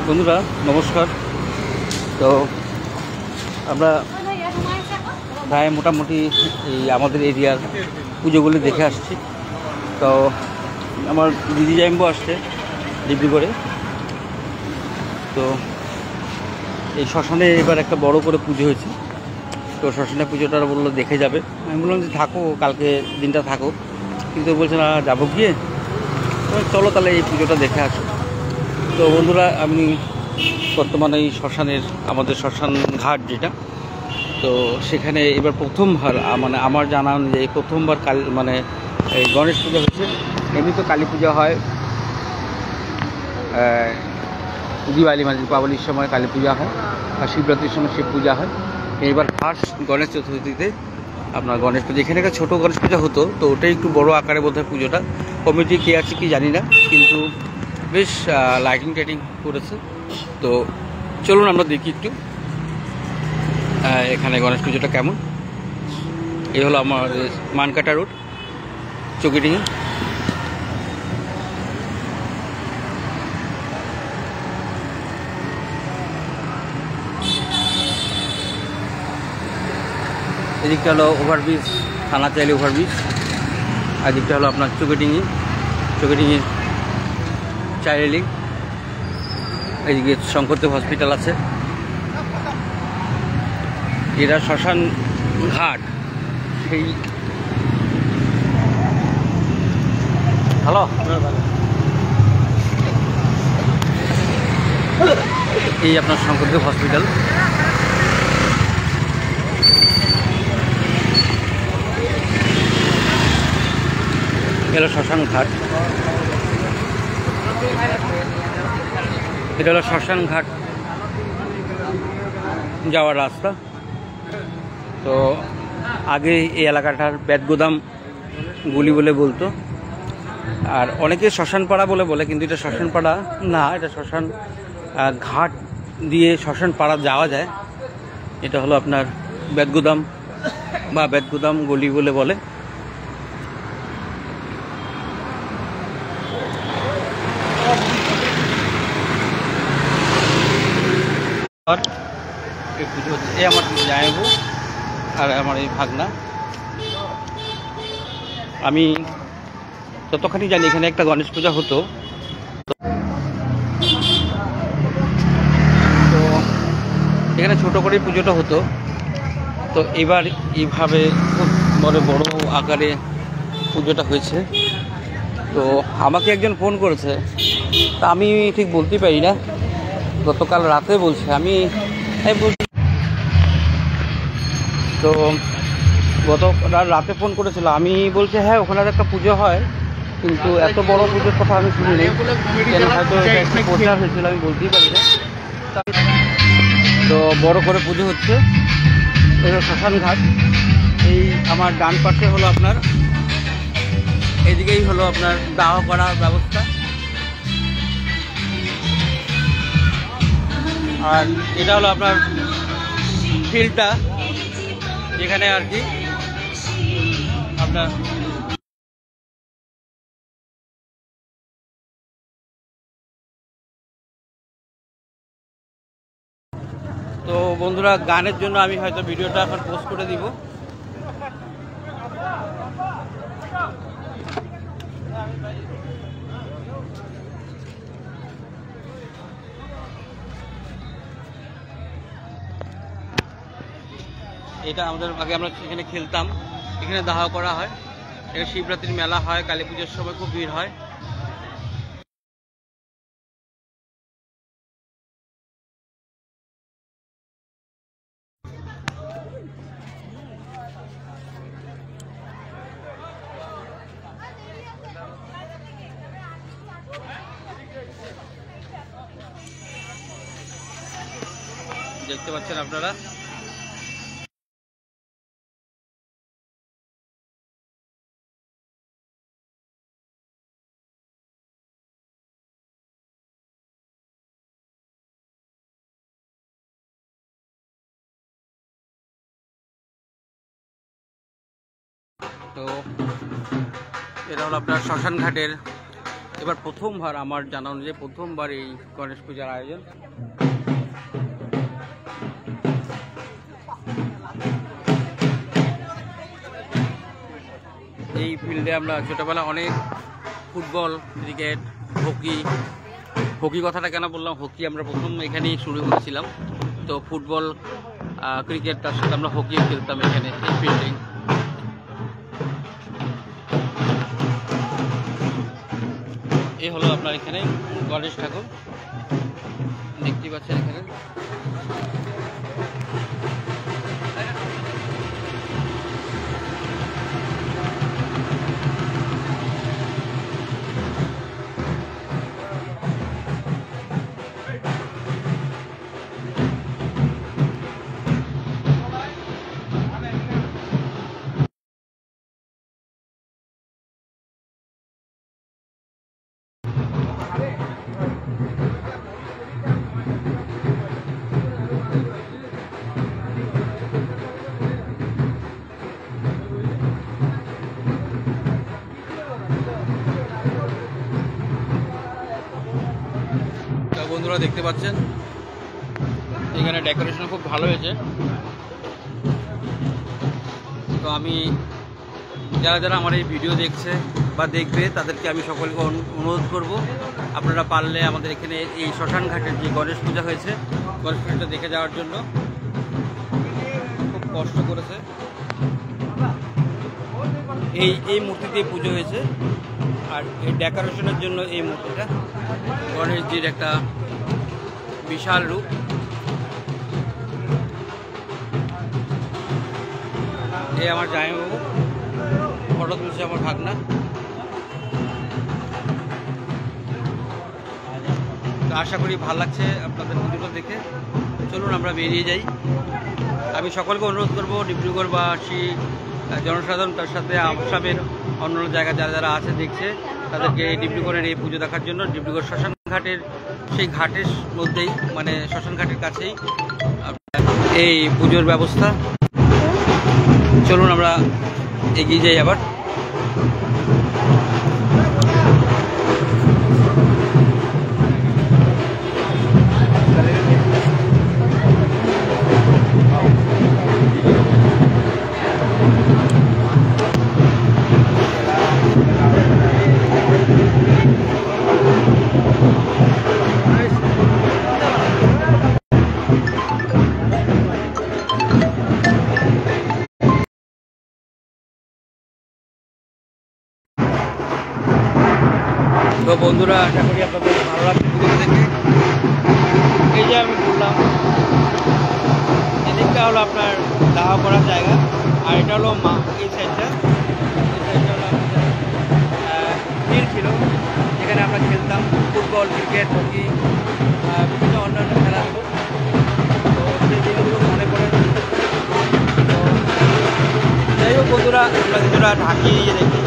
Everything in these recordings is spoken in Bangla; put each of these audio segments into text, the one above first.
বন্ধুরা নমস্কার। তো আমরা প্রায় মোটামুটি এই আমাদের এরিয়ার পুজোগুলি দেখে আসছি। তো আমার দিদি জাইম্বু আসছে ডিব্রুগড়ে। তো এই শ্মশানে এবার একটা বড় করে পুজো হয়েছে। তো শ্মশানে পুজোটা বললো দেখে যাবে। আমি বললাম যে থাকো, কালকে দিনটা থাকো, কিন্তু বলছে না যাবো গিয়ে, চলো তাহলে এই পুজোটা দেখে আসো। তো বন্ধুরা, আমি বর্তমানে এই শ্মশানের আমাদের শ্মশান ঘাট যেটা, তো সেখানে এবার প্রথমবার মানে আমার জানা অনুযায়ী প্রথমবার এই গণেশ পূজা হচ্ছে। এমনি তো কালী পূজা হয়, দিওয়ালি মানে দীপাবলির সময় কালী পূজা হয়, আর শিবরাত্রির সময় শিব পূজা হয়। এইবার ফার্স্ট গণেশ চতুর্থীতে আপনার গণেশ পূজা, এখানে একটা ছোটো গণেশ পূজা হতো, তো ওটাই একটু বড় আকারে বোধহয় পুজোটা। কমিটি কে আছে কি জানি না, কিন্তু বেশ লাইটিং টাইটিং করেছে। তো চলুন আমরা দেখি একটু এখানে গণেশ পুজোটা কেমন। এই হলো আমার মানকাটা রোড, চৌকিডিঙ্গি। এদিকটা হলো ওভারব্রিজ, থানা চাইলে ওভারব্রিজ। আর দিকটা হলো আপনার চৌকিডিঙ্গির চাইরেলিং। এইদিকে শঙ্করদেব হসপিটাল আছে। এরা শ্মশান ঘাট, সেই হ্যালো এই আপনার শঙ্করদেব হসপিটাল। এটা হলো শ্মশান ঘাট, এটা হলো শ্মশান ঘাট যাওয়ার রাস্তা। তো আগে এই এলাকাটার বেতগোদাম গুলি বলে বলতো, আর অনেকে শ্মশানপাড়া বলে, কিন্তু এটা শ্মশানপাড়া না, এটা শ্মশান ঘাট দিয়ে শ্মশানপাড়া যাওয়া যায়। এটা হলো আপনার বেতগোদাম বা বেতগোদাম গলি বলে। এই পুজো হচ্ছে, এই আমার জামাইবাবু আর আমার এই ভাগনা। আমি যতখানি জানি এখানে একটা গণেশ পূজা হতো। তো এখানে ছোট করে পুজোটা হতো। তো এবার এইভাবে খুব বড় আকারে পুজোটা হয়েছে। তো আমাকে একজন ফোন করেছে, তা আমি ঠিক বলতে পারি না, গতকাল রাতে বলছে, আমি বলছি। তো গতকাল রাতে ফোন করেছিল, আমি বলছি হ্যাঁ ওখানে একটা পুজো হয়, কিন্তু এত বড় পুজোর কথা আমি শুনিনি, কেন হয়তো এটা একটু প্রচার হয়েছিল, আমি বলতেই পারি না। তো বড় করে পুজো হচ্ছে। এটা শ্মশান ঘাট। এই আমার ডান পাশে হলো আপনার, এদিকেই হলো আপনার দাহ করার ব্যবস্থা। আর এটা হলো আপনার ফিল্ডটা, যেখানে আর কি আপনার তো বন্ধুরা, গানের জন্য আমি হয়তো ভিডিওটা এখন পোস্ট করে দিব। এটা আমাদের আগে আমরা এখানে খেলতাম, এখানে দাহ করা হয়। এখানে শিবরাত্রির মেলা হয়, কালী পুজোর সময় খুব ভিড় হয়। দেখতে পাচ্ছেন আপনারা। তো এটা হলো আপনার শ্মশান ঘাটের এবার প্রথমবার আমার জানা অনুযায়ী প্রথমবার এই গণেশ পূজার আয়োজন। এই ফিল্ডে আমরা ছোটবেলা অনেক ফুটবল, ক্রিকেট, হকি কথাটা কেন বললাম, হকি আমরা প্রথম এখানেই শুরু করেছিলাম। তো ফুটবল, ক্রিকেট, তার সাথে আমরা হকিও খেলতাম এখানে এই ফিল্ডে। এই হলো আপনার এখানে গণেশ ঠাকুর দেখতে পাচ্ছেন এখানে। বন্ধুরা দেখতে পাচ্ছেন এখানে ডেকোরেশন খুব ভালো হয়েছে। তো আমি যারা যারা আমার এই ভিডিও দেখছে বা দেখবে তাদেরকে আমি সকলকে অনুরোধ করব, আপনারা পারলে আমাদের এখানে এই শ্মশান ঘাটের যে গণেশ পূজা হয়েছে, গণেশ পূজাটা দেখে যাওয়ার জন্য। খুব কষ্ট করেছে, এই মূর্তিতে পুজো হয়েছে। আর এই ডেকোরেশনের জন্য এই মূর্তিটা গণেশজির একটা বিশাল রূপ। এই আমার জামাইবাবু ফটো তুলছে, আমার ভাগনা। তো আশা করি ভালো লাগছে আপনাদের ভিডিওটা দেখে। চলুন আমরা বেরিয়ে যাই। আমি সকলকে অনুরোধ করবো, ডিব্রুগড়বাসী জনসাধারণ, তার সাথে আসামের অন্যান্য জায়গা যারা যারা আছে দেখছে, তাদেরকে ডিব্রুগড়ের এই পুজো দেখার জন্য। ডিব্রুগড় শ্মশান ঘাটের সেই ঘাটের মধ্যেই, মানে শ্মশান ঘাটের কাছেই এই পুজোর ব্যবস্থা। চলুন আমরা এগিয়ে যাই আবার। তো বন্ধুরা, আশা করি আপনাদের ভালো লাগছে পুজো দেখে। এই যে আমি বললাম, এদিকটা হলো আপনার দাওয়া করার জায়গা, আর এটা হলো মা। এই সাইডটা হলো ফিল্ড ছিল, যেখানে আমরা খেলতাম ফুটবল, ক্রিকেট, হকি, বিভিন্ন অন্যান্য খেলাধুলো। তো সেই জিনিসগুলো মনে পড়ে। তো যাই হোক বন্ধুরা, আমরা কিছুটা ঢাকি নিয়ে দেখি।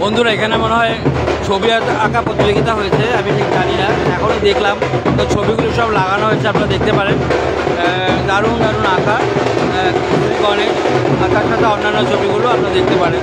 বন্ধুরা, এখানে মনে হয় ছবি আঁকা প্রতিযোগিতা হয়েছে, আমি ঠিক জানি না, এখনই দেখলাম। তো ছবিগুলো সব লাগানো হয়েছে, আপনারা দেখতে পারেন। দারুণ দারুণ আঁকা, গণেশ আঁকার সাথে অন্যান্য ছবিগুলো আপনারা দেখতে পারেন।